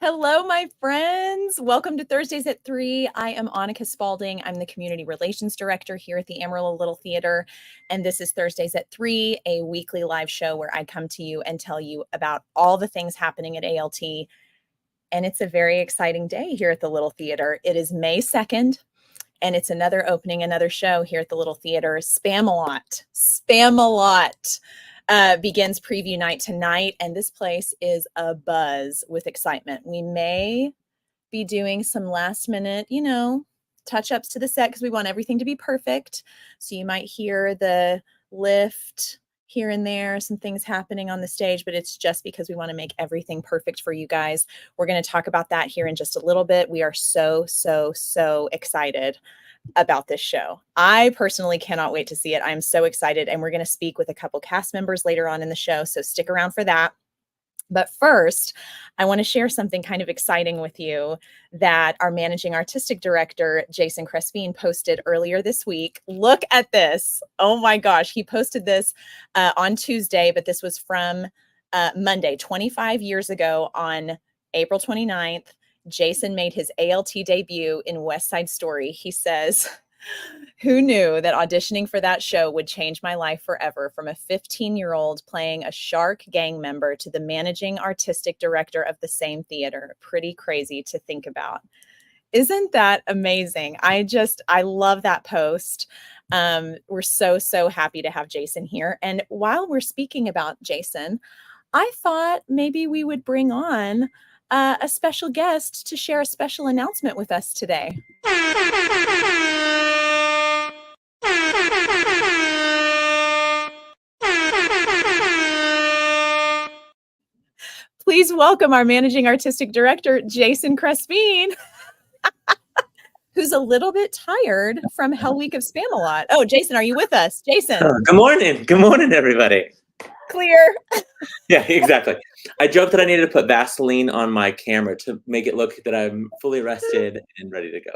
Hello, my friends. Welcome to Thursdays at 3. I am Annika Spalding. I'm the Community Relations Director here at the Amarillo Little Theater. And this is Thursdays at 3, a weekly live show where I come to you and tell you about all the things happening at ALT. And it's a very exciting day here at the Little Theater. It is May 2nd, and it's another opening, another show here at the Little Theater. Spamalot. Begins preview night tonight, and this place is abuzz with excitement. We may be doing some last minute, touch-ups to the set because we want everything to be perfect. So you might hear the lift here and there, some things happening on the stage, but it's just because we want to make everything perfect for you guys. We're going to talk about that here in just a little bit. We are so excited about this show. I personally cannot wait to see it. I'm so excited, and we're going to speak with a couple cast members later on in the show, so stick around for that. But first, I want to share something kind of exciting with you that our managing artistic director, Jason Crespin, posted earlier this week. Look at this. Oh my gosh. He posted this on Tuesday, but this was from Monday, 25 years ago on April 29th. Jason made his ALT debut in West Side Story. He says, "Who knew that auditioning for that show would change my life forever, from a 15-year-old playing a shark gang member to the managing artistic director of the same theater." Pretty crazy to think about. Isn't that amazing? I love that post. We're so happy to have Jason here. And while we're speaking about Jason, I thought maybe we would bring on a special guest to share a special announcement with us today. Please welcome our managing artistic director, Jason Crespin, who's a little bit tired from Hell Week of Spamalot. Oh, Jason, are you with us? Jason. Good morning. Good morning, everybody. Clear. Yeah, exactly. I joked that I needed to put Vaseline on my camera to make it look that I'm fully rested and ready to go.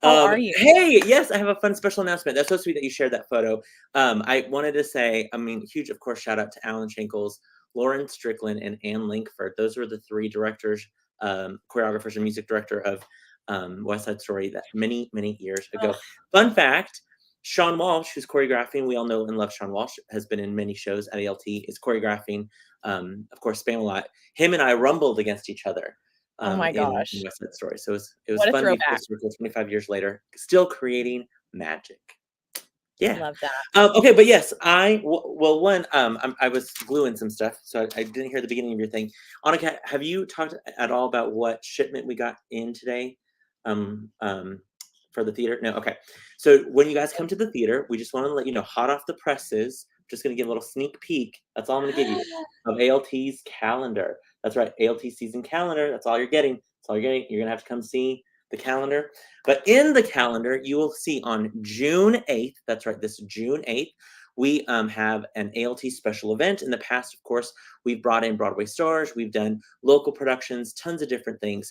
How are you? Hey, yes, I have a fun special announcement. That's so sweet that you shared that photo. I wanted to say, huge, of course, shout out to Alan Shankles, Lauren Strickland, and Ann Linkford. Those were the three directors, choreographers, and music director of West Side Story that many years ago. Fun fact, Sean Walsh, who's choreographing, we all know and love Sean Walsh, has been in many shows at ALT, is choreographing, of course, Spamalot. Him and I rumbled against each other. Oh my gosh. In West Side Story. So it was fun to be full circle 25 years later, still creating magic. Yeah. Love that. Okay, but yes, I was gluing some stuff, so I didn't hear the beginning of your thing. Annika, have you talked at all about what shipment we got in today? For the theater? No, okay. So when you guys come to the theater, we just want to let you know, hot off the presses, just going to give a little sneak peek. That's all I'm going to give you of ALT's calendar. That's right, ALT season calendar. That's all you're getting. That's all you're getting. You're going to have to come see the calendar. But in the calendar, you will see on June 8th, that's right, this June 8th, we have an ALT special event. In the past, of course, we've brought in Broadway stars. We've done local productions, tons of different things.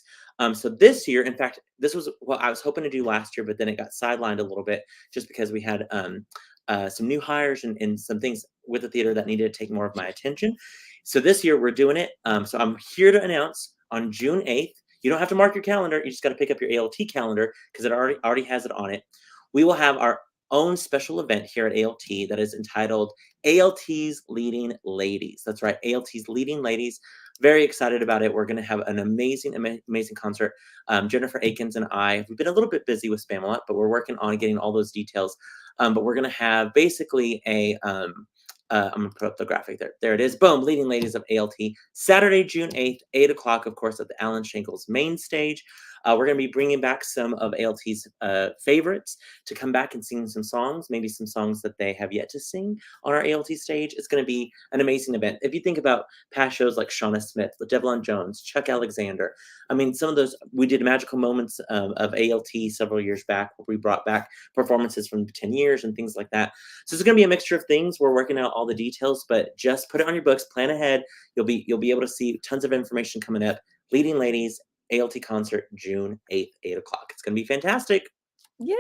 So this year, in fact, this was what I was hoping to do last year, but then it got sidelined a little bit just because we had some new hires and some things with the theater that needed to take more of my attention. So this year we're doing it. So I'm here to announce on June 8th, you don't have to mark your calendar. You just got to pick up your ALT calendar because it already has it on it. We will have our own special event here at ALT that is entitled ALT's Leading Ladies. That's right, ALT's Leading Ladies. Very excited about it. We're going to have an amazing concert. Jennifer Akins and I, we've been a little bit busy with Spamalot, but we're working on getting all those details. But we're going to have basically I'm going to put up the graphic there. There it is. Boom. Leading Ladies of ALT. Saturday, June 8th, 8 o'clock, of course, at the Alan Shankles main stage. We're going to be bringing back some of ALT's favorites to come back and sing some songs, maybe some songs that they have yet to sing on our ALT stage. It's going to be an amazing event. If you think about past shows like Shauna Smith, Devlon Jones, Chuck Alexander, some of those, we did Magical Moments of ALT several years back, where we brought back performances from 10 years and things like that. So it's going to be a mixture of things. We're working out all the details, but just put it on your books, plan ahead. You'll be able to see tons of information coming up. Leading Ladies, ALT concert, June 8th, 8 o'clock. It's going to be fantastic. Yay!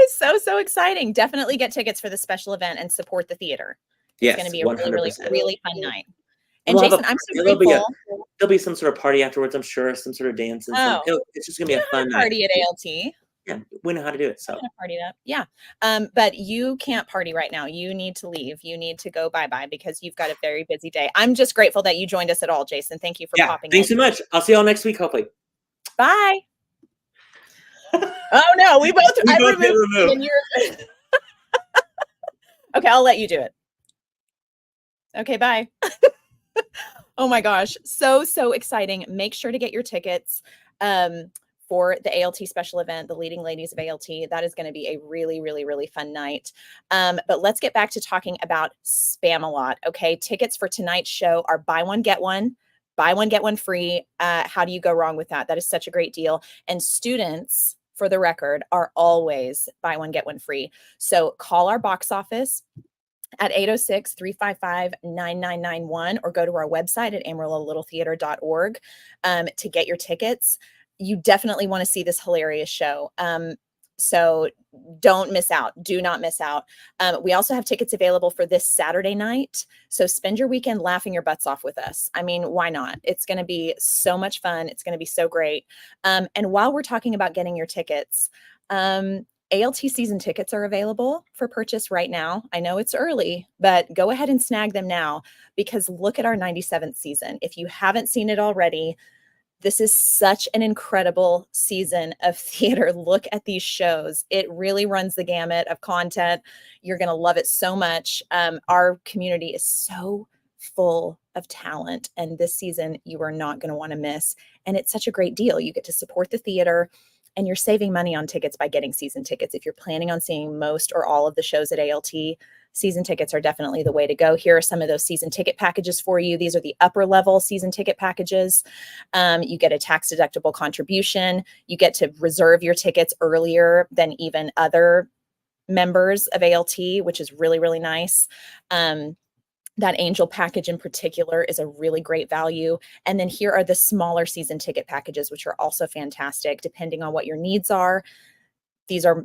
So exciting. Definitely get tickets for the special event and support the theater. It's going to be a really fun night. And Jason, I'm so grateful There'll be some sort of party afterwards, I'm sure, some sort of dance and it's just gonna be a fun night. Party at ALT. Yeah, we know how to do it, so. Gonna party it up. Yeah. But you can't party right now. You need to leave. You need to go bye-bye because you've got a very busy day. I'm just grateful that you joined us at all, Jason. Thank you for popping in. Thanks so much. I'll see y'all next week, hopefully. Bye. Oh no, we both get removed. Okay, I'll let you do it. Okay, bye. Oh my gosh, so exciting. Make sure to get your tickets for the ALT special event, the Leading Ladies of ALT. That is going to be a really, really, really fun night. But let's get back to talking about Spamalot. Okay, tickets for tonight's show are buy one, get one free. How do you go wrong with that? That is such a great deal. And students, for the record, are always buy one, get one free. So call our box office at 806-355-9991 or go to our website at amarillo.littletheater.org to get your tickets. You definitely want to see this hilarious show. So don't miss out. Do not miss out. We also have tickets available for this Saturday night. So spend your weekend laughing your butts off with us. I mean, why not? It's going to be so much fun. It's going to be so great. And while we're talking about getting your tickets, ALT season tickets are available for purchase right now. I know it's early, but go ahead and snag them now because look at our 97th season. If you haven't seen it already, this is such an incredible season of theater. Look at these shows. It really runs the gamut of content. You're going to love it so much. Our community is so full of talent, and this season you are not going to want to miss. And it's such a great deal. You get to support the theater, and you're saving money on tickets by getting season tickets. If you're planning on seeing most or all of the shows at ALT, season tickets are definitely the way to go. Here are some of those season ticket packages for you. These are the upper level season ticket packages. You get a tax deductible contribution. You get to reserve your tickets earlier than even other members of ALT, which is really, really nice. That angel package in particular is a really great value. And then here are the smaller season ticket packages, which are also fantastic, depending on what your needs are. These are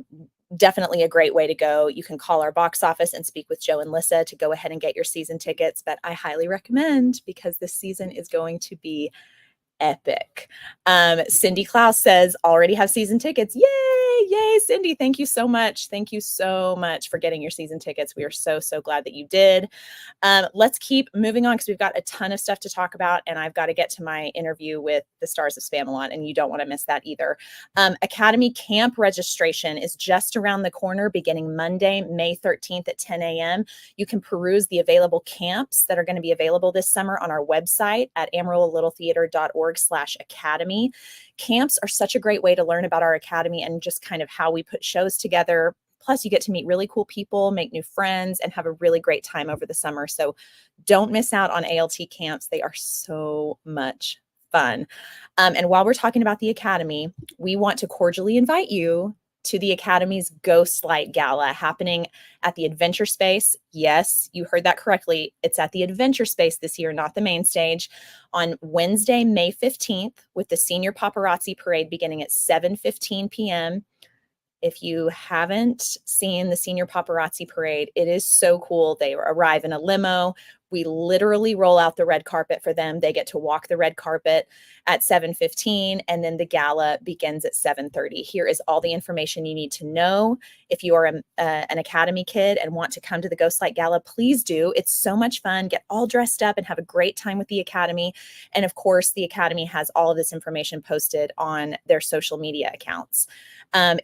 definitely a great way to go. You can call our box office and speak with Joe and Lissa to go ahead and get your season tickets, but I highly recommend because this season is going to be epic. Cindy Klaus says, already have season tickets. Yay, Cindy. Thank you so much. Thank you so much for getting your season tickets. We are so glad that you did. Let's keep moving on because we've got a ton of stuff to talk about, and I've got to get to my interview with the stars of Spamalot, and you don't want to miss that either. Academy camp registration is just around the corner beginning Monday, May 13th at 10 a.m. You can peruse the available camps that are going to be available this summer on our website at amarillo.littletheater.org/academy. Camps are such a great way to learn about our academy and just kind of how we put shows together. Plus, you get to meet really cool people, make new friends, and have a really great time over the summer. So don't miss out on ALT camps. They are so much fun. And while we're talking about the academy, we want to cordially invite you to the Academy's Ghost Light Gala happening at the Adventure Space. Yes, you heard that correctly. It's at the Adventure Space this year, not the main stage, on Wednesday, May 15th, with the Senior Paparazzi Parade beginning at 7:15 p.m. If you haven't seen the Senior Paparazzi Parade, it is so cool. They arrive in a limo. We literally roll out the red carpet for them. They get to walk the red carpet at 7:15, and then the gala begins at 7:30. Here is all the information you need to know. If you are an Academy kid and want to come to the Ghostlight Gala, please do. It's so much fun. Get all dressed up and have a great time with the Academy. And of course, the Academy has all of this information posted on their social media accounts.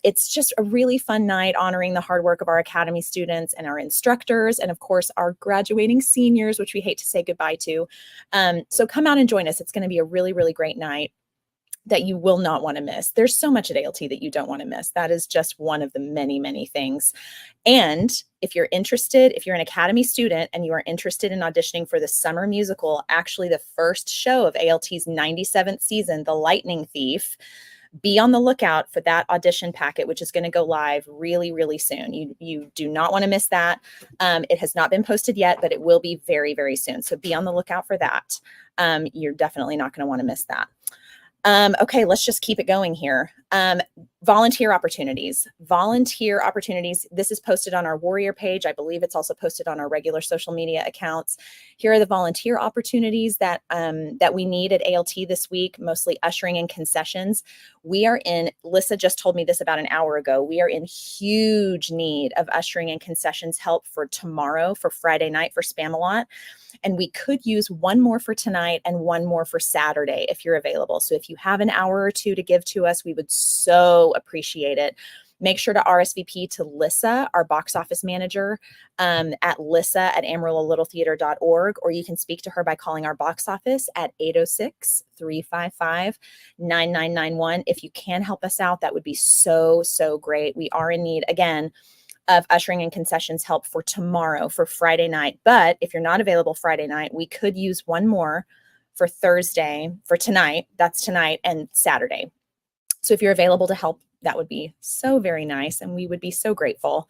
It's just a really fun night honoring the hard work of our Academy students and our instructors, and of course, our graduating seniors, which we hate to say goodbye to. So come out and join us. It's going to be a really, really great night that you will not want to miss. There's so much at ALT that you don't want to miss. That is just one of the many, many things. And if you're interested, if you're an Academy student and you are interested in auditioning for the summer musical, actually the first show of ALT's 97th season, The Lightning Thief, be on the lookout for that audition packet, which is going to go live really, really soon. You do not want to miss that. It has not been posted yet, but it will be very, very soon. So be on the lookout for that. You're definitely not going to want to miss that. Okay, let's just keep it going here. volunteer opportunities. Volunteer opportunities. This is posted on our Warrior page. I believe it's also posted on our regular social media accounts. Here are the volunteer opportunities that we need at ALT this week, mostly ushering and concessions. We are in, Lissa just told me this about an hour ago, we are in huge need of ushering and concessions help for tomorrow, for Friday night, for Spamalot. And we could use one more for tonight and one more for Saturday if you're available. So if you have an hour or two to give to us, we would so appreciate it. Make sure to RSVP to Lissa, our box office manager, at lissa@amarillo-littletheater.org, or you can speak to her by calling our box office at 806-355-9991. If you can help us out, that would be so, so great. We are in need, again, of ushering and concessions help for tomorrow, for Friday night. But if you're not available Friday night, we could use one more for Thursday, for tonight. That's tonight and Saturday. So if you're available to help, that would be so very nice, and we would be so grateful.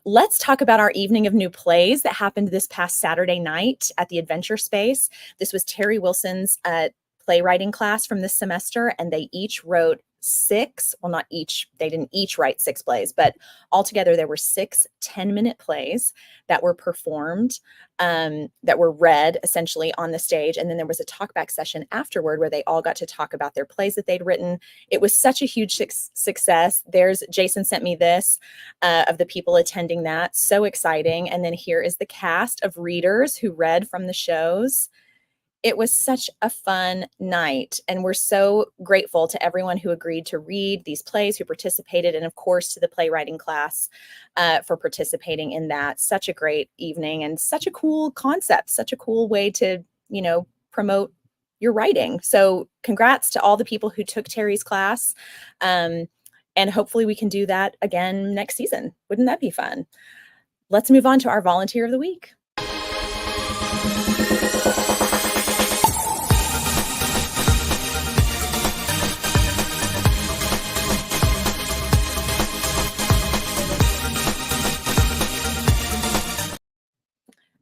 Let's talk about our evening of new plays that happened this past Saturday night at the Adventure Space. This was Terry Wilson's playwriting class from this semester, and they each wrote six, well, not each, they didn't each write six plays, but altogether there were 6 10-minute plays that were performed, that were read essentially on the stage. And then there was a talkback session afterward where they all got to talk about their plays that they'd written. It was such a huge success. Jason sent me this of the people attending that. So exciting. And then here is the cast of readers who read from the shows. It was such a fun night, and we're so grateful to everyone who agreed to read these plays, who participated, and of course to the playwriting class for participating in that. Such a great evening and such a cool concept, such a cool way to, promote your writing. So congrats to all the people who took Terry's class, and hopefully we can do that again next season. Wouldn't that be fun? Let's move on to our volunteer of the week.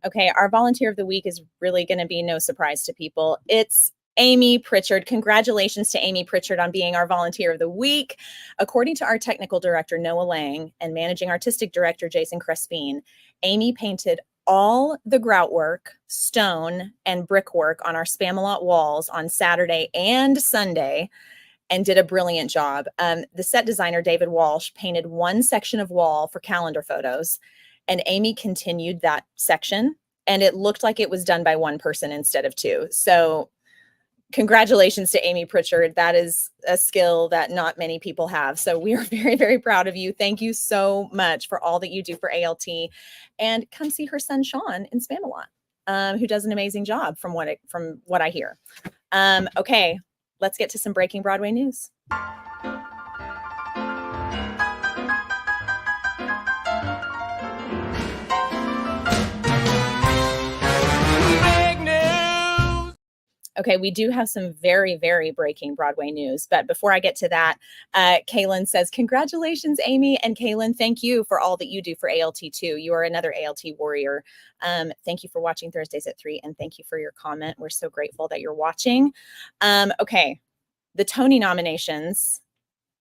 Okay, our volunteer of the week is really going to be no surprise to people. It's Amy Pritchard. Congratulations to Amy Pritchard on being our volunteer of the week. According to our technical director, Noah Lang, and managing artistic director, Jason Crespin, Amy painted all the grout work, stone, and brickwork on our Spamalot walls on Saturday and Sunday, and did a brilliant job. The set designer, David Walsh, painted one section of wall for calendar photos, and Amy continued that section, and it looked like it was done by one person instead of two. So congratulations to Amy Pritchard. That is a skill that not many people have. So we are very, very proud of you. Thank you so much for all that you do for ALT. And come see her son, Sean, in Spamalot, who does an amazing job from what I hear. Okay, let's get to some breaking Broadway news. Okay, we do have some very, very breaking Broadway news. But before I get to that, Kaylin says, congratulations, Amy. And Kaylin, thank you for all that you do for ALT too. You are another ALT warrior. Thank you for watching Thursdays at 3. And thank you for your comment. We're so grateful that you're watching. Okay, the Tony nominations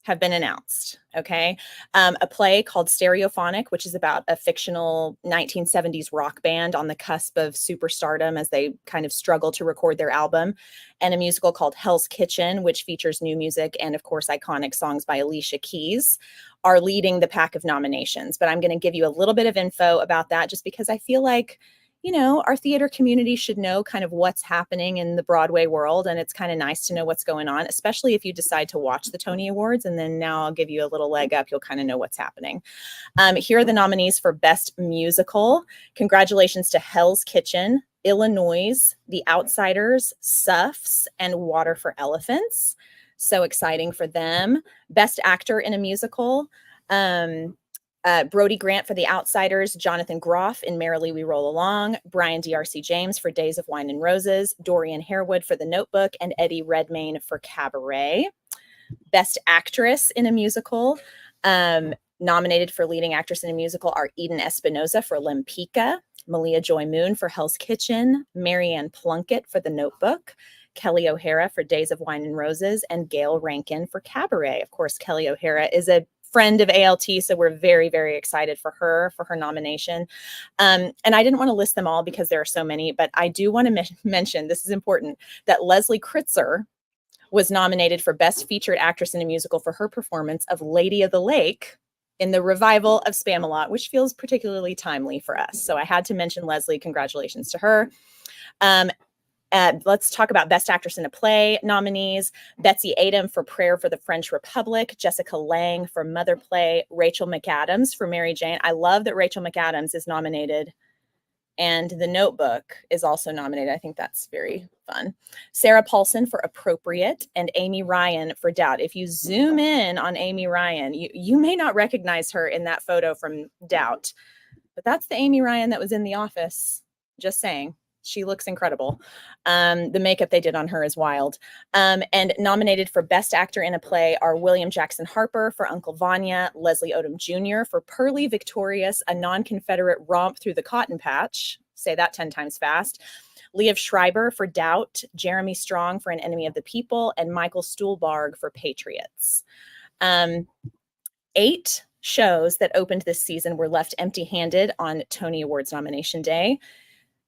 have been announced. Okay. A play called Stereophonic, which is about a fictional 1970s rock band on the cusp of superstardom as they kind of struggle to record their album, and a musical called Hell's Kitchen, which features new music and of course iconic songs by Alicia Keys, are leading the pack of nominations. But I'm going to give you a little bit of info about that just because I feel like, our theater community should know kind of what's happening in the Broadway world. And it's kind of nice to know what's going on, especially if you decide to watch the Tony Awards. And then now I'll give you a little leg up. You'll kind of know what's happening. Here are the nominees for Best Musical. Congratulations to Hell's Kitchen, Illinois, The Outsiders, Suffs, and Water for Elephants. So exciting for them. Best Actor in a Musical. Brody Grant for The Outsiders, Jonathan Groff in Merrily We Roll Along, Brian D.R.C. James for Days of Wine and Roses, Dorian Harewood for The Notebook, and Eddie Redmayne for Cabaret. Best Actress in a Musical, nominated for Leading Actress in a Musical are Eden Espinosa for Lempicka, Malia Joy Moon for Hell's Kitchen, Marianne Plunkett for The Notebook, Kelly O'Hara for Days of Wine and Roses, and Gail Rankin for Cabaret. Of course, Kelly O'Hara is a friend of ALT, so we're very, very excited for her nomination. And I didn't want to list them all because there are so many, but I do want to mention, this is important, that Leslie Kritzer was nominated for Best Featured Actress in a Musical for her performance of Lady of the Lake in the revival of Spamalot, which feels particularly timely for us. So I had to mention Leslie. Congratulations to her. Let's talk about Best Actress in a Play nominees. Betsy Adam for Prayer for the French Republic, Jessica Lange for Mother Play, Rachel McAdams for Mary Jane. I love that Rachel McAdams is nominated, and The Notebook is also nominated. I think that's very fun. Sarah Paulson for Appropriate, and Amy Ryan for Doubt. If you zoom in on Amy Ryan, you may not recognize her in that photo from Doubt, but that's the Amy Ryan that was in The Office. Just saying. She looks incredible. The makeup they did on her is wild. And nominated for Best Actor in a Play are William Jackson Harper for Uncle Vanya, Leslie Odom Jr. for Pearly Victorious, a non-Confederate romp through the cotton patch. Say that 10 times fast. Liev Schreiber for Doubt, Jeremy Strong for An Enemy of the People, and Michael Stuhlbarg for Patriots. 8 shows that opened this season were left empty-handed on Tony Awards nomination day.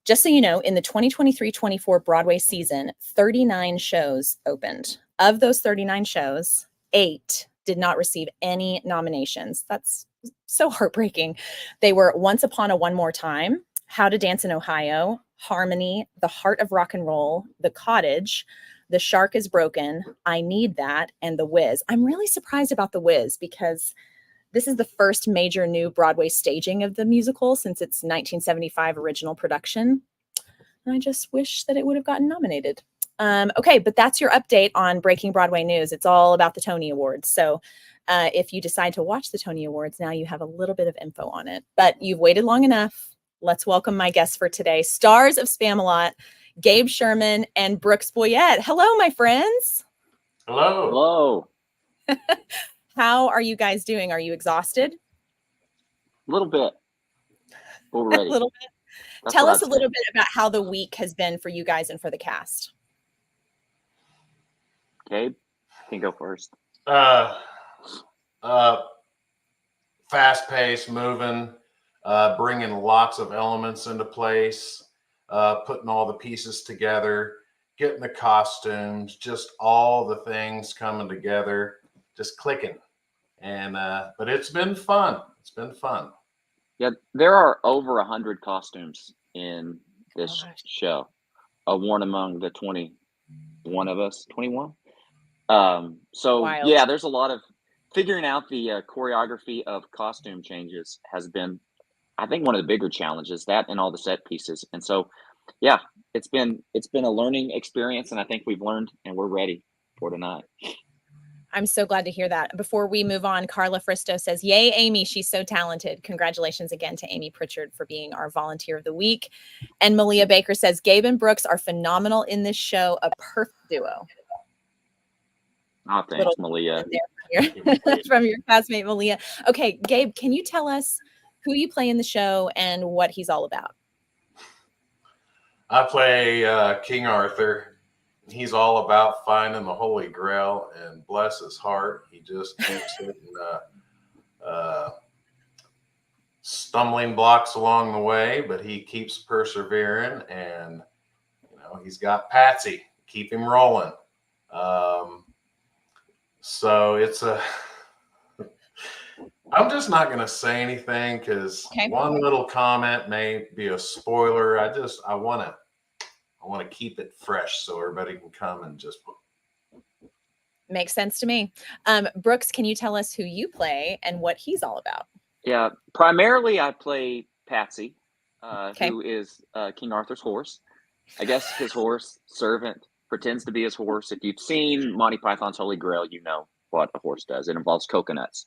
Just so you know, in the 2023-24 Broadway season, 39 shows opened. Of those 39 shows, 8 did not receive any nominations. That's so heartbreaking. They were Once Upon a One More Time, How to Dance in Ohio, Harmony, The Heart of Rock and Roll, The Cottage, The Shark is Broken, I Need That, and The Wiz. I'm really surprised about The Wiz because this is the first major new Broadway staging of the musical since its 1975 original production. And I just wish that it would have gotten nominated. Okay, but that's your update on Breaking Broadway News. It's all about the Tony Awards. So if you decide to watch the Tony Awards, now you have a little bit of info on it. But you've waited long enough. Let's welcome my guests for today, stars of Spamalot, Gabe Scherman and Brooks Boyett. Hello, my friends. Hello. Hello. How are you guys doing? Are you exhausted? A little bit. But we're ready. A little bit. That's Tell what us I'd a little bit about how the week has been for you guys and for the cast. say. Gabe, you can go first. Fast paced, moving, bringing lots of elements into place, putting all the pieces together, getting the costumes, just all the things coming together, just clicking. And but it's been fun. It's been fun. Yeah, there are over 100 costumes in this show. One among the 21 of us, 21. So Wild. yeah, there's a lot of figuring out the choreography of costume changes has been, I think, one of the bigger challenges, that and all the set pieces. And so, yeah, it's been a learning experience, and I think we've learned and we're ready for tonight. I'm so glad to hear that. Before we move on, Carla Fristo says, yay, Amy. She's so talented. Congratulations again to Amy Pritchard for being our volunteer of the week. And Malia Baker says, Gabe and Brooks are phenomenal in this show. A perfect duo. Oh, thanks, Malia. From your classmate, Malia. Okay, Gabe, can you tell us who you play in the show and what he's all about? I play King Arthur. He's all about finding the Holy Grail, and bless his heart, he just keeps hitting stumbling blocks along the way, but he keeps persevering, and he's got Patsy, keep him rolling. So it's I'm just not going to say anything because one little comment may be a spoiler. I want to keep it fresh so everybody can come and just. Makes sense to me. Brooks, can you tell us who you play and what he's all about? Yeah, primarily I play Patsy, who is King Arthur's horse. I guess his horse servant pretends to be his horse. If you've seen Monty Python's Holy Grail, you know what a horse does. It involves coconuts,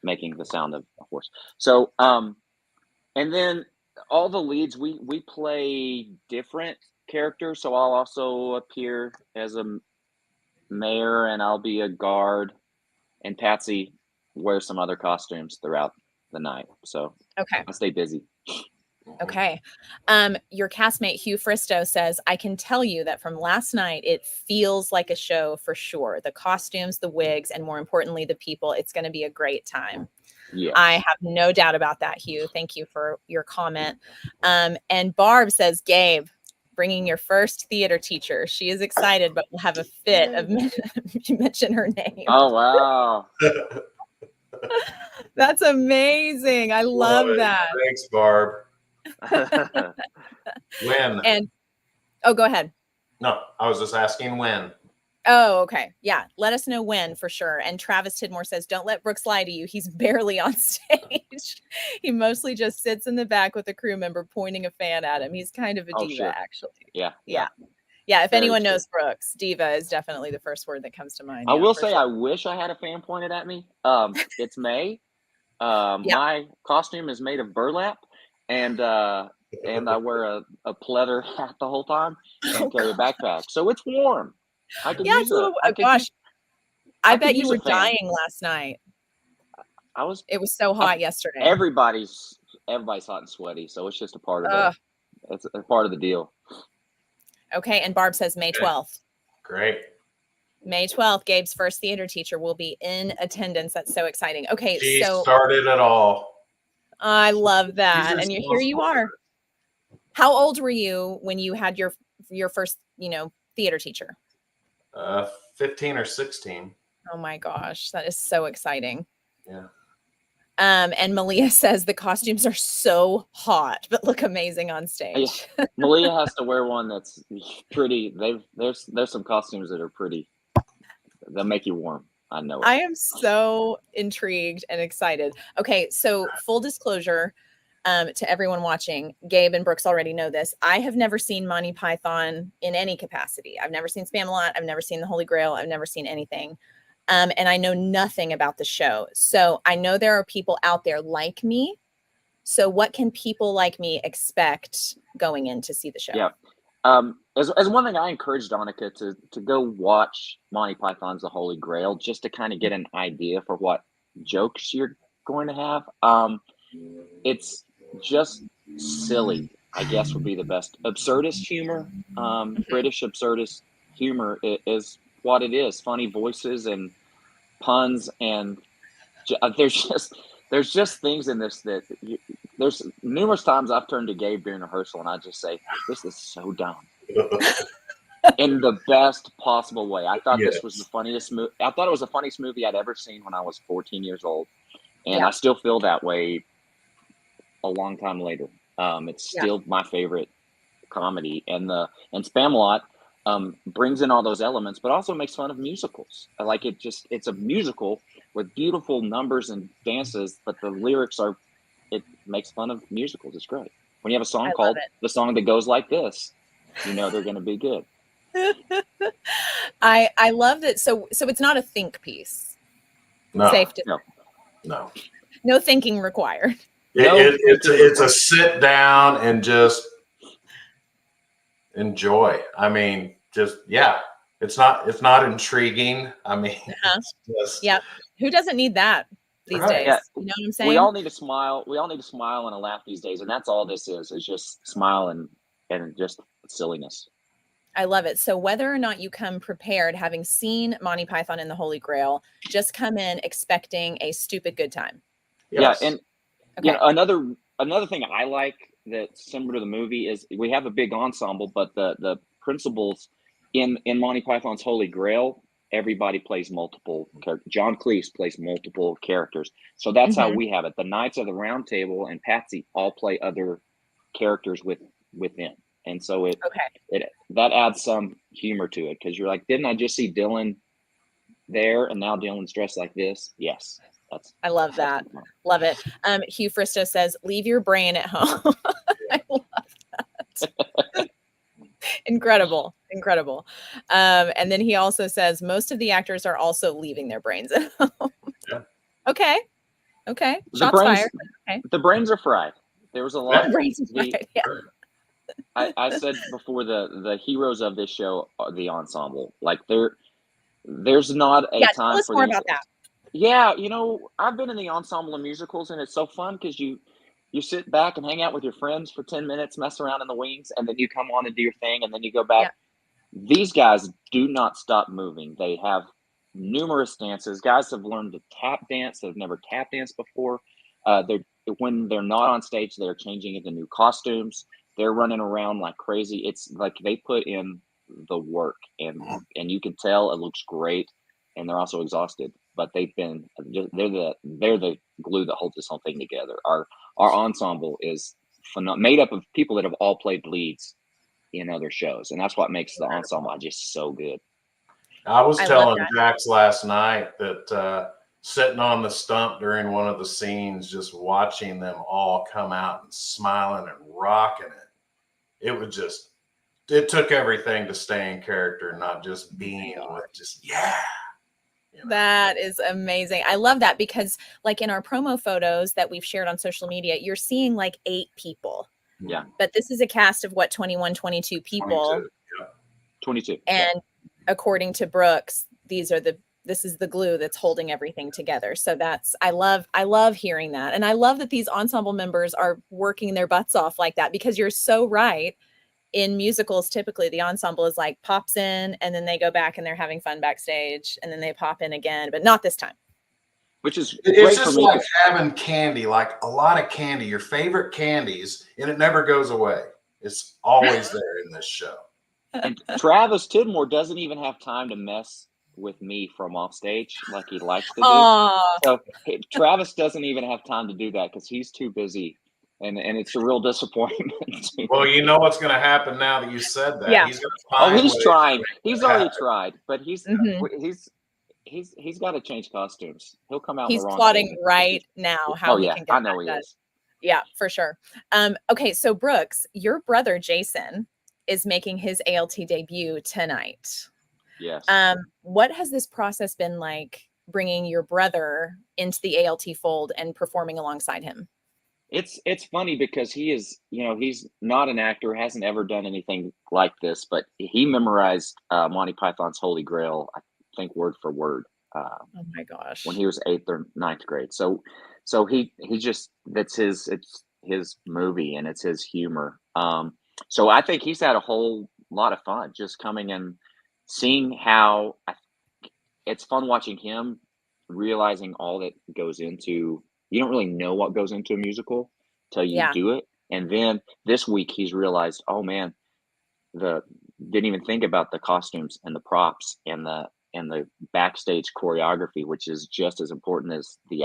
making the sound of a horse. So, and then all the leads, we play different characters. So I'll also appear as a mayor, and I'll be a guard, and Patsy wears some other costumes throughout the night. So I stay busy. Okay. Your castmate Hugh Fristo says, I can tell you that from last night, it feels like a show for sure. The costumes, the wigs, and more importantly, the people. It's going to be a great time. Yes. I have no doubt about that, Hugh. Thank you for your comment. And Barb says, Gabe, bringing your first theater teacher. She is excited, but will have a fit of you mention her name. Oh, wow. That's amazing. I love that. Thanks, Barb. When? And go ahead. No, I was just asking when. Oh, okay. Yeah. Let us know when for sure. And Travis Tidmore says, don't let Brooks lie to you. He's barely on stage. He mostly just sits in the back with a crew member pointing a fan at him. He's kind of a diva, sure. actually. Yeah. Yeah. If Very anyone true. knows Brooks, diva is definitely the first word that comes to mind. I Yeah, will for say, sure. I wish I had a fan pointed at me. It's May. My costume is made of burlap, and I wear a pleather hat the whole time and carry a backpack, so it's warm. I could use it's a little. Gosh, I bet you were dying last night. It was so hot yesterday. Everybody's hot and sweaty, so it's just a part of it's a part of the deal. Okay, and Barb says May 12th. Great. May 12th, Gabe's first theater teacher will be in attendance. That's so exciting. Okay, She so started it all. I love that. And here you are. How old were you when you had your first, theater teacher? 15 or 16. Oh my gosh, that is so exciting. Yeah. And Malia says the costumes are so hot, but look amazing on stage. Yeah. Malia has to wear one that's pretty. There's some costumes that are pretty. They'll make you warm. I know it. I am so intrigued and excited. Okay, so full disclosure to everyone watching, Gabe and Brooks already know this. I have never seen Monty Python in any capacity. I've never seen Spamalot. I've never seen the Holy Grail. I've never seen anything. And I know nothing about the show. So I know there are people out there like me. So what can people like me expect going in to see the show? Yeah. As one thing, I encouraged Annika to go watch Monty Python's The Holy Grail just to kind of get an idea for what jokes you're going to have. It's just silly, I guess would be the best. Absurdist humor, British absurdist humor is what it is. Funny voices and puns, and there's just things in this that there's numerous times I've turned to Gabe during rehearsal and I just say, this is so dumb. In the best possible way. I thought this was the funniest movie. I thought it was the funniest movie I'd ever seen when I was 14 years old. And I still feel that way a long time later. It's still my favorite comedy. And Spamalot brings in all those elements, but also makes fun of musicals. It's a musical with beautiful numbers and dances, but the lyrics it makes fun of musicals. It's great. When you have a song called The Song That Goes Like This, they're going to be good. I love that. So it's not a think piece. No. Safe to no thinking required. It's a sit down and just enjoy. I mean, it's not intriguing. I mean, it's just, who doesn't need that these days? Yeah. You know what I'm saying? We all need to smile. We all need to smile and a laugh these days, and that's all this is just smile and just silliness. I love it. So whether or not you come prepared, having seen Monty Python and the Holy Grail, just come in expecting a stupid good time. yes. Yeah, and another thing I like that's similar to the movie is we have a big ensemble, but the principals in Monty Python's Holy Grail, everybody plays multiple characters. John Cleese plays multiple characters. So that's how we have it. The Knights of the Round Table and Patsy all play other characters within. And so that adds some humor to it, because you're like, didn't I just see Dylan there and now Dylan's dressed like this? Yes. I love that. Love it. Hugh Fristo says, leave your brain at home. I love that. Incredible. And then he also says most of the actors are also leaving their brains at home. Yeah. Okay. Shots fired. Okay. The brains are fried. There was a lot of brains are fried. Yeah. I said before, the heroes of this show are the ensemble. Like there's not a time tell us for more these. about that. Yeah, I've been in the ensemble of musicals, and it's so fun because You sit back and hang out with your friends for 10 minutes, mess around in the wings, and then you come on and do your thing, and then you go back. These guys do not stop moving. They have numerous dances. Guys have learned to tap dance. They've never tap danced before. When they're not on stage, they're changing into new costumes. They're running around like crazy. It's like they put in the work, and you can tell it looks great, and they're also exhausted. But they're the glue that holds this whole thing together. Our ensemble is made up of people that have all played leads in other shows, and that's what makes the ensemble just so good. I was telling Jax last night that sitting on the stump during one of the scenes, just watching them all come out and smiling and rocking it took everything to stay in character, not just being with just That is amazing. I love that because like in our promo photos that we've shared on social media, you're seeing like 8 people. Yeah. But this is a cast of 21, 22 people. 22. And according to Brooks, this is the glue that's holding everything together. So I love hearing that. And I love that these ensemble members are working their butts off like that, because you're so right. In musicals, typically the ensemble is like pops in and then they go back and they're having fun backstage and then they pop in again, but not this time. Which is it's just like having candy, like a lot of candy, your favorite candies, and it never goes away. It's always there in this show. And Travis Tidmore doesn't even have time to mess with me from off stage like he likes to do. So Travis doesn't even have time to do that because he's too busy. And it's a real disappointment. Well, you know what's going to happen now that you said that. Yeah. He's going to find he's trying. He's already tried, but he's got to change costumes. He'll come out. He's plotting right now how he can get I know he is. Yeah, for sure. Okay, so Brooks, your brother Jason is making his ALT debut tonight. Yes. What has this process been like, bringing your brother into the ALT fold and performing alongside him? It's funny because he is, he's not an actor, hasn't ever done anything like this, but he memorized Monty Python's Holy Grail, I think word for word. Oh my gosh! When he was 8th or 9th grade, so he just it's his movie and it's his humor. So I think he's had a whole lot of fun just coming and seeing how it's fun watching him realizing all that goes into. You don't really know what goes into a musical till you do it. And then this week he's realized, oh man, didn't even think about the costumes and the props and the backstage choreography, which is just as important as the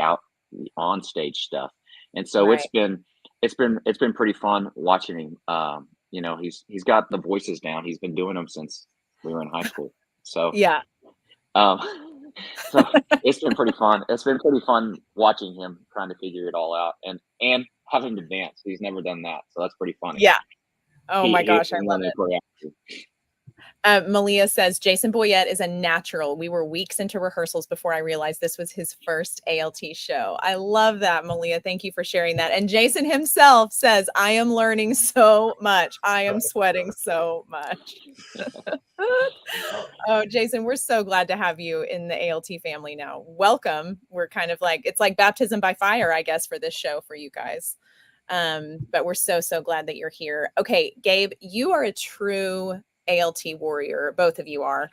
on stage stuff. And so it's been pretty fun watching him. He's got the voices down. He's been doing them since we were in high school. So so it's been pretty fun. It's been pretty fun watching him trying to figure it all out and having to dance. He's never done that. So that's pretty funny. Yeah. Oh my gosh, I love it. Malia says, Jason Boyett is a natural. We were weeks into rehearsals before I realized this was his first ALT show. I love that, Malia. Thank you for sharing that. And Jason himself says, I am learning so much. I am sweating so much. Oh, Jason, we're so glad to have you in the ALT family now. Welcome. We're kind of like, it's like baptism by fire, I guess, for this show for you guys. But we're so glad that you're here. Okay, Gabe, you are a true ALT warrior. Both of you are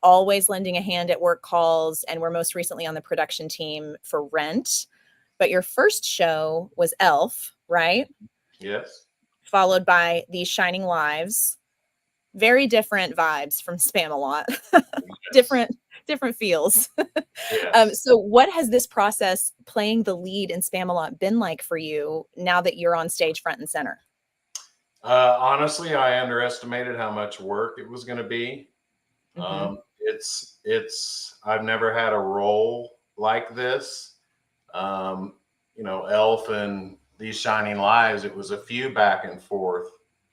always lending a hand at work calls, and we're most recently on the production team for Rent. But your first show was Elf, right? Yes. Followed by These Shining Lives. Very different vibes from Spamalot. different feels. Yes. So what has this process playing the lead in Spamalot been like for you now that you're on stage front and center? Honestly, I underestimated how much work it was going to be. Mm-hmm. I've never had a role like this. Elf and These Shining Lives, it was a few back and forth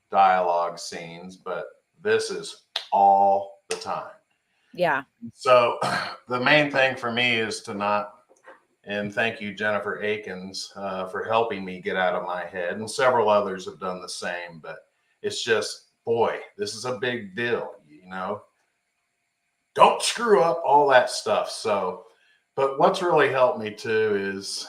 dialogue scenes, but this is all the time. Yeah. So the main thing for me is to not, and thank you, Jennifer Akins, for helping me get out of my head. And several others have done the same, but it's just, boy, this is a big deal, Don't screw up all that stuff. So, but what's really helped me too is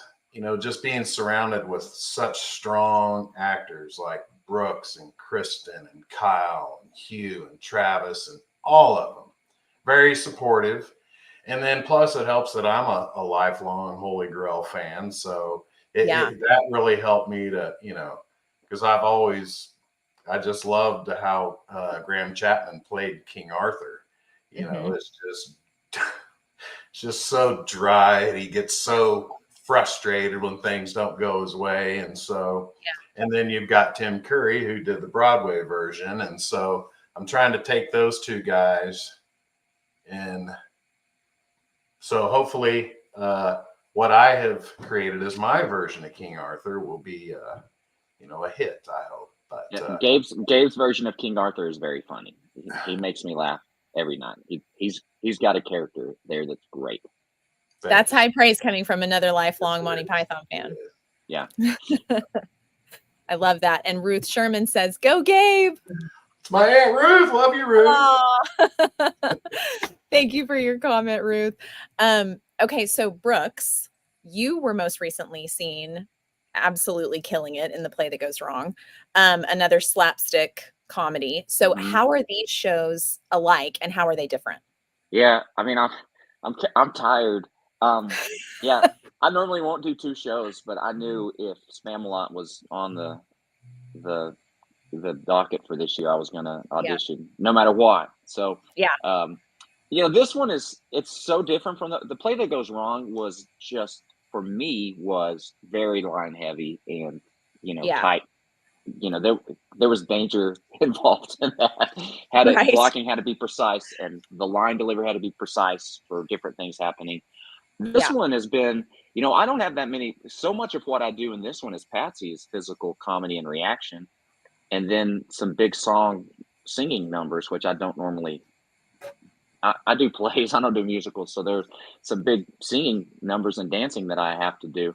just being surrounded with such strong actors like Brooks and Kristen and Kyle and Hugh and Travis and all of them, very supportive. And then plus it helps that I'm a lifelong Holy Grail fan. So that really helped me to, because I just loved how Graham Chapman played King Arthur. It's just so dry, and he gets so frustrated when things don't go his way. And so, and then you've got Tim Curry who did the Broadway version. And so I'm trying to take those two guys. And so hopefully what I have created as my version of King Arthur will be, a hit, I hope. But Gabe's version of King Arthur is very funny. He makes me laugh every night. He's got a character there that's great. That's high praise coming from another lifelong Monty Python fan. Yeah. I love that. And Ruth Scherman says, "Go Gabe." It's my Aunt Ruth. Love you, Ruth. Thank you for your comment, Ruth. Okay, so Brooks, you were most recently seen absolutely killing it in The Play That Goes Wrong, another slapstick comedy. So how are these shows alike and how are they different? Yeah, I mean, I'm tired. Yeah, I normally won't do 2 shows, but I knew if Spamalot was on the docket for this year, I was gonna audition no matter what. So this one it's so different from the Play That Goes Wrong was just, for me, was very line heavy and tight. There was danger involved in that. Blocking had to be precise, and the line delivery had to be precise for different things happening. This one has been, I don't have that many. So much of what I do in this one is Patsy's physical comedy and reaction, and then some big song singing numbers, which I don't normally. I do plays. I don't do musicals, so there's some big singing numbers and dancing that I have to do.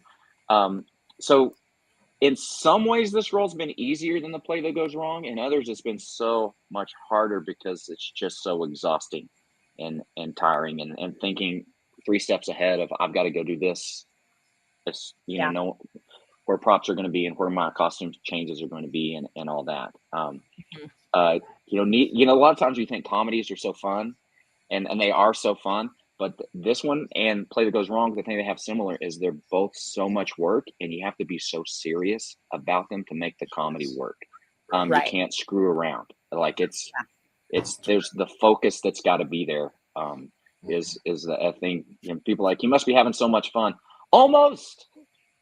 So in some ways, this role's been easier than The Play That Goes Wrong. In others, it's been so much harder because it's just so exhausting and tiring and thinking 3 steps ahead of, I've got to go do this. Know where props are going to be and where my costume changes are going to be and all that. A lot of times you think comedies are so fun and they are so fun. But this one and Play That Goes Wrong, the thing they have similar is they're both so much work, and you have to be so serious about them to make the comedy work. You can't screw around. Like it's there's the focus that's got to be there. Is a thing. People are like, you must be having so much fun. Almost.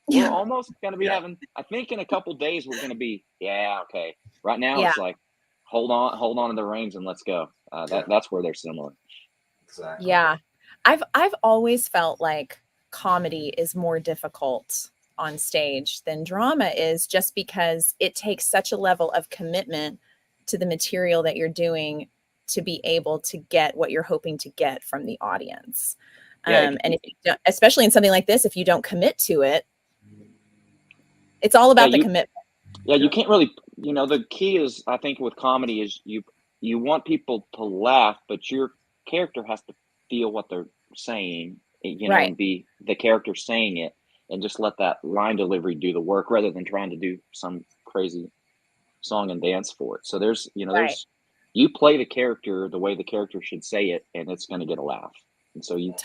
We're almost going to be having. I think in a couple days we're going to be. Yeah, okay. Right now it's like, hold on to the reins and let's go. That's where they're similar. Exactly. Yeah. I've always felt like comedy is more difficult on stage than drama is, just because it takes such a level of commitment to the material that you're doing to be able to get what you're hoping to get from the audience. And if you don't, especially in something like this, if you don't commit to it, it's all about the commitment. Yeah, you can't really, the key is, I think, with comedy is you want people to laugh, but your character has to feel what they're saying, and be the character saying it, and just let that line delivery do the work rather than trying to do some crazy song and dance for it. So there's you play the character the way the character should say it, and it's going to get a laugh. And so you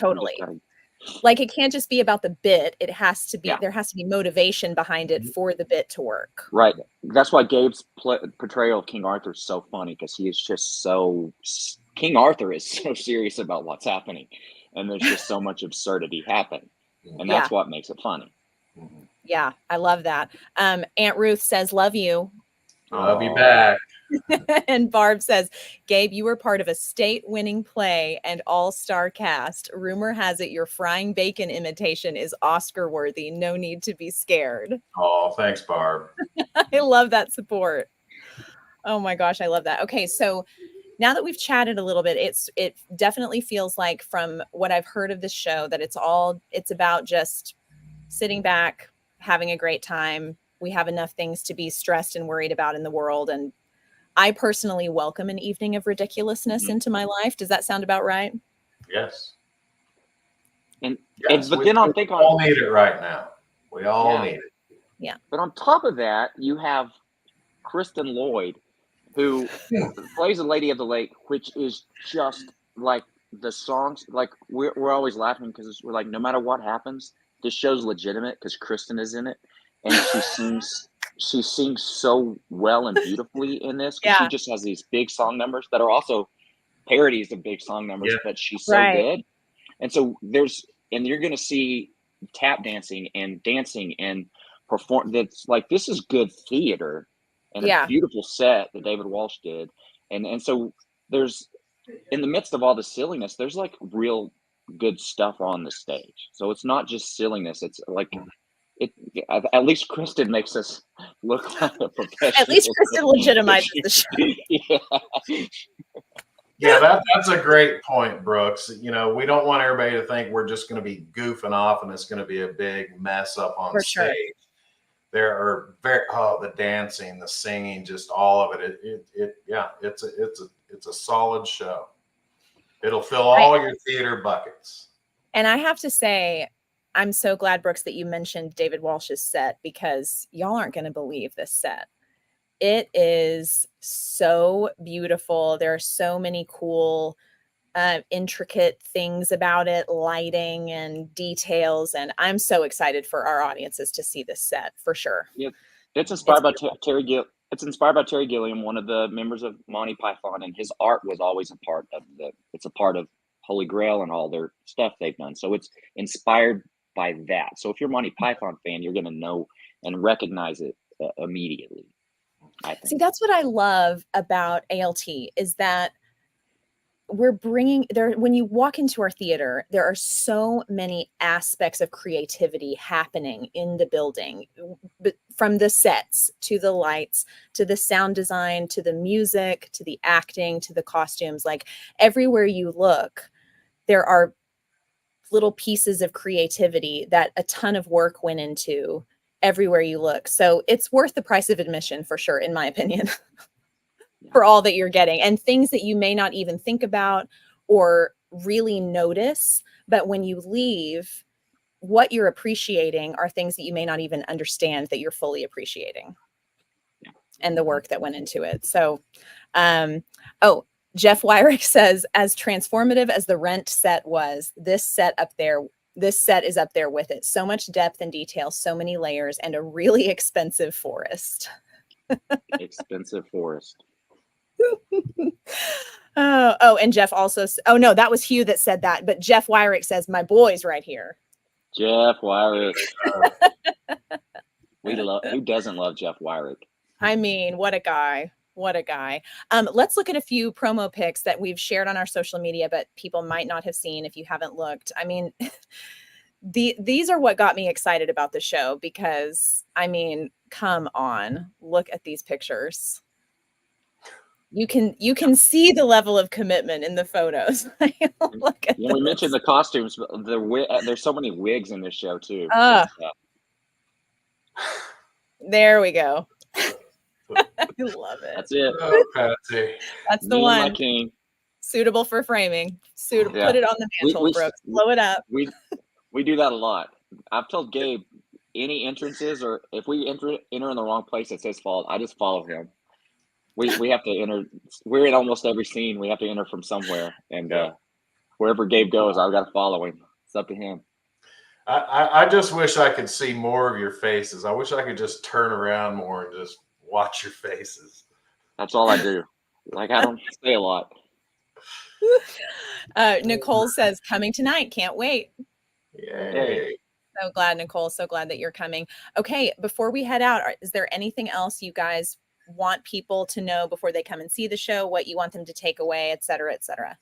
like, it can't just be about the bit. It has to be, there has to be motivation behind it for the bit to work. Right. That's why Gabe's portrayal of King Arthur is so funny, because he is just King Arthur is so serious about what's happening, and there's just so much absurdity happening, and that's what makes it funny. Yeah, I love that. Aunt Ruth says, "Love you." Love you back. And Barb says, "Gabe, you were part of a state-winning play and all-star cast. Rumor has it your frying bacon imitation is Oscar-worthy. No need to be scared." Oh, thanks, Barb. I love that support. Oh my gosh, I love that. Okay, so now that we've chatted a little bit, it definitely feels like, from what I've heard of this show, that it's about just sitting back, having a great time. We have enough things to be stressed and worried about in the world, and I personally welcome an evening of ridiculousness into my life. Does that sound about right? Yes. But then I'm thinking, we all need it right now. We all need it. Yeah. But on top of that, you have Kristen Lloyd, who plays the Lady of the Lake, which is just like the songs. Like we're always laughing because we're like, no matter what happens, this show's legitimate because Kristen is in it, and she sings so well and beautifully in this because she just has these big song numbers that are also parodies of big song numbers, but she's so good. And so you're going to see tap dancing and perform. That's like, this is good theater and a beautiful set that David Walsh did. And so there's, in the midst of all the silliness, there's like real good stuff on the stage. So it's not just silliness. It's like, at least Kristen makes us look like a professional. At least Kristen legitimizes the show. Yeah, that's a great point, Brooks. You know, we don't want everybody to think we're just going to be goofing off and it's going to be a big mess up on stage. Sure. There are the dancing, the singing, just all of it. It's a solid show. It'll fill all your theater buckets. And I have to say, I'm so glad, Brooks, that you mentioned David Walsh's set, because y'all aren't going to believe this set. It is so beautiful. There are so many cool, intricate things about it, lighting and details. And I'm so excited for our audiences to see this set for sure. Yep. It's inspired by Terry Gill. It's inspired by Terry Gilliam, one of the members of Monty Python, and his art was always a part of it's a part of Holy Grail and all their stuff they've done. So it's inspired by that. So if you're a Monty Python fan, you're going to know and recognize it immediately. I think. See, that's what I love about ALT is that we're bringing there. When you walk into our theater, there are so many aspects of creativity happening in the building, but from the sets to the lights, to the sound design, to the music, to the acting, to the costumes. Like everywhere you look, there are little pieces of creativity that a ton of work went into everywhere you look. So it's worth the price of admission for sure, in my opinion, for all that you're getting and things that you may not even think about or really notice. But when you leave, what you're appreciating are things that you may not even understand that you're fully appreciating and the work that went into it. So, Jeff Wyrick says, as transformative as the Rent set was, this set is up there with it. So much depth and detail, so many layers, and a really expensive forest. Expensive forest. And Jeff also, no, that was Hugh that said that, but Jeff Wyrick says, my boy's right here. Jeff Wyrick. Who doesn't love Jeff Wyrick? I mean, what a guy. What a guy. Let's look at a few promo pics that we've shared on our social media, but people might not have seen if you haven't looked. I mean, these are what got me excited about the show because, I mean, come on, look at these pictures. You can see the level of commitment in the photos. Look at we mentioned the costumes, but there's so many wigs in this show too. There we go. I love it. That's it. Oh, Patsy. That's the one. My king. Suitable for framing. Put it on the mantle, Brooks. Blow it up. We do that a lot. I've told Gabe, any entrances or if we enter in the wrong place, it's his fault. I just follow him. We have to enter. We're in almost every scene. We have to enter from somewhere, and wherever Gabe goes, I've got to follow him. It's up to him. I just wish I could see more of your faces. I wish I could just turn around more and just watch your faces. That's all I do. Like, I don't say a lot. Nicole says, coming tonight. Can't wait. Yay. So glad, Nicole. So glad that you're coming. Okay, before we head out, is there anything else you guys want people to know before they come and see the show, what you want them to take away, et cetera, et cetera?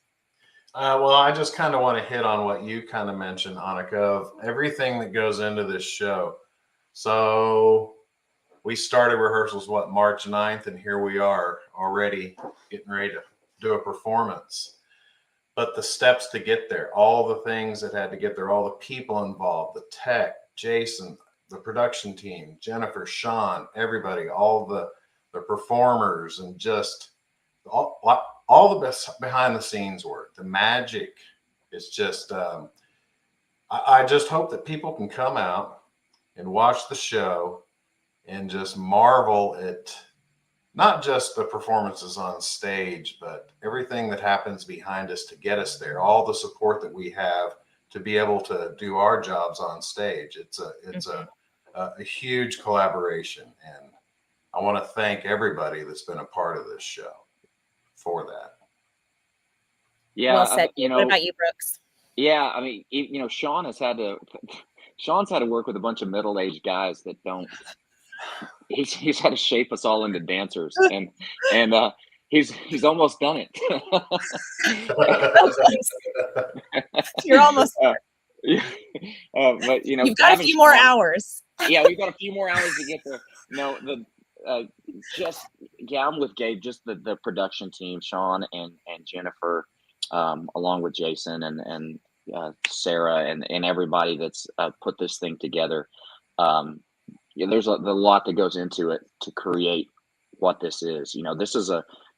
Well, I just kind of want to hit on what you kind of mentioned, Annika, of everything that goes into this show. So we started rehearsals, March 9th, and here we are already getting ready to do a performance. But the steps to get there, all the things that had to get there, all the people involved, the tech, Jason, the production team, Jennifer, Sean, everybody, all the performers, and just all the best behind the scenes work. The magic is just, I just hope that people can come out and watch the show and just marvel at not just the performances on stage, but everything that happens behind us to get us there, all the support that we have to be able to do our jobs on stage. It's a huge collaboration, and I want to thank everybody that's been a part of this show for that. Yeah, Well said. What about you, Brooks? Yeah, I mean, Sean's had to work with a bunch of middle-aged guys that don't. He's had to shape us all into dancers, and he's almost done it. You're almost there. But you've got a few more hours. Yeah, we've got a few more hours to get there. No, I'm with Gabe. Just the production team, Sean and Jennifer, along with Jason and Sarah and everybody that's put this thing together. There's a lot that goes into it to create what this is. This is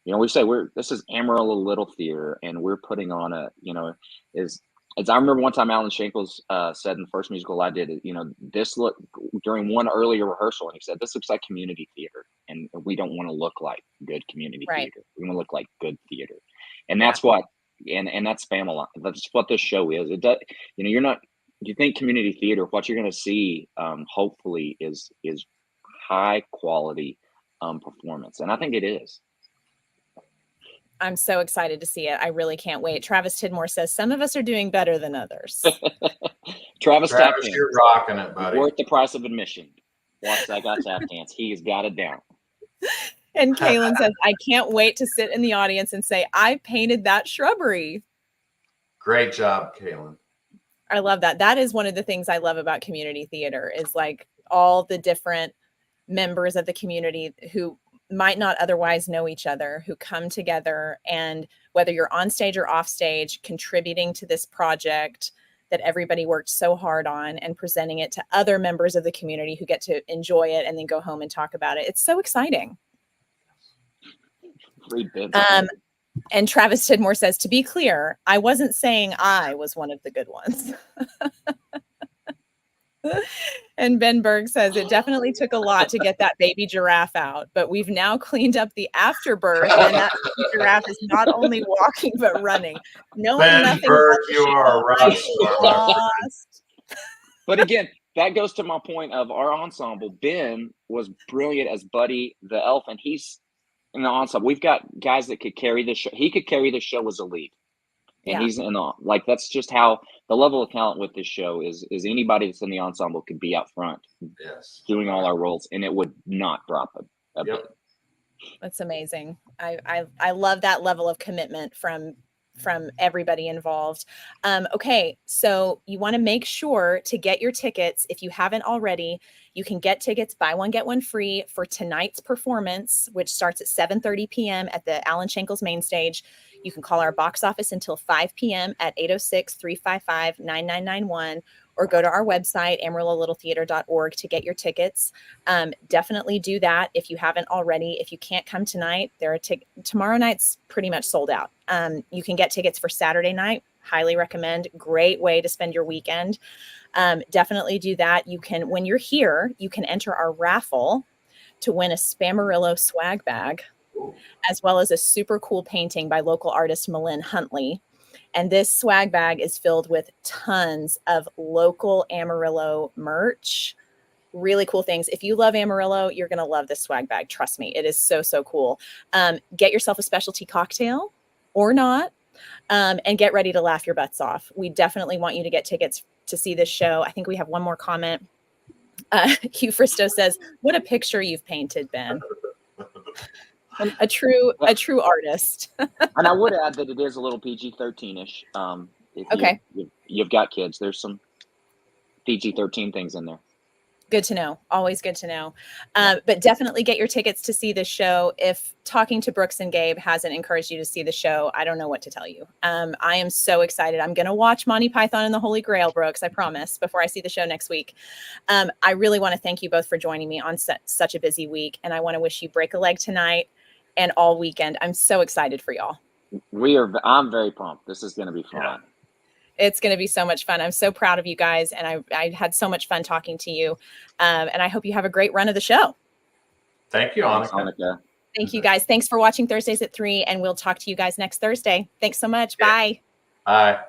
we say this is Amarillo Little Theater, and we're putting on as I remember one time Alan Shankles said in the first musical I did, this look during one earlier rehearsal, and he said, this looks like community theater, and we don't want to look like good community theater. We want to look like good theater. And that's what, and that's Spamalot. That's what this show is. It does, you think community theater, what you're going to see, hopefully is high quality performance. And I think it is. I'm so excited to see it. I really can't wait. Travis Tidmore says some of us are doing better than others. Travis, you're rocking it, buddy. Worth the price of admission. Watch that guy tap dance. He's got it down. And Kaylin says, I can't wait to sit in the audience and say, I painted that shrubbery. Great job, Kaylin. I love that. That is one of the things I love about community theater is like all the different members of the community who might not otherwise know each other, who come together, and whether you're on stage or off stage, contributing to this project that everybody worked so hard on and presenting it to other members of the community who get to enjoy it and then go home and talk about it. It's so exciting. And Travis Tidmore says, to be clear, I wasn't saying I was one of the good ones. And Ben Berg says, it definitely took a lot to get that baby giraffe out, but we've now cleaned up the afterbirth, and that giraffe is not only walking but running. Ben Berg, you are a rock star. But again, that goes to my point of our ensemble. Ben was brilliant as Buddy the elf, and he's in the ensemble. We've got guys that could carry the show. He could carry the show as a lead. And he's in that's just how the level of talent with this show is anybody that's in the ensemble could be out front doing all our roles, and it would not drop a bit. That's amazing. I love that level of commitment from everybody involved. Okay, so you want to make sure to get your tickets. If you haven't already, you can get tickets, buy one, get one free for tonight's performance, which starts at 7:30 p.m. at the Alan Shankles main stage. You can call our box office until 5 p.m. at 806-355-9991, or go to our website, AmarilloLittleTheater.org, to get your tickets. Definitely do that if you haven't already. If you can't come tonight, tomorrow night's pretty much sold out. You can get tickets for Saturday night. Highly recommend. Great way to spend your weekend. Definitely do that. When you're here, you can enter our raffle to win a Spamarillo swag bag, as well as a super cool painting by local artist Malin Huntley. And this swag bag is filled with tons of local Amarillo merch, really cool things. If you love Amarillo, you're going to love this swag bag. Trust me, it is so, so cool. Get yourself a specialty cocktail or not, and get ready to laugh your butts off. We definitely want you to get tickets to see this show. I think we have one more comment. Hugh Fristo says, what a picture you've painted, Ben. A true artist. And I would add that it is a little PG-13-ish. If you've got kids, there's some PG-13 things in there. Good to know. Always good to know. But definitely get your tickets to see the show. If talking to Brooks and Gabe hasn't encouraged you to see the show, I don't know what to tell you. I am so excited. I'm going to watch Monty Python and the Holy Grail, Brooks, I promise, before I see the show next week. I really want to thank you both for joining me on such a busy week. And I want to wish you break a leg tonight and all weekend. I'm so excited for y'all. I'm very pumped. This is going to be fun. It's going to be so much fun. I'm so proud of you guys, and I had so much fun talking to you. And I hope you have a great run of the show. Thank you, Thanks, Annika. Annika. Thank you, guys. Thanks for watching Thursdays at 3, and we'll talk to you guys next Thursday. Thanks so much. Bye. Bye.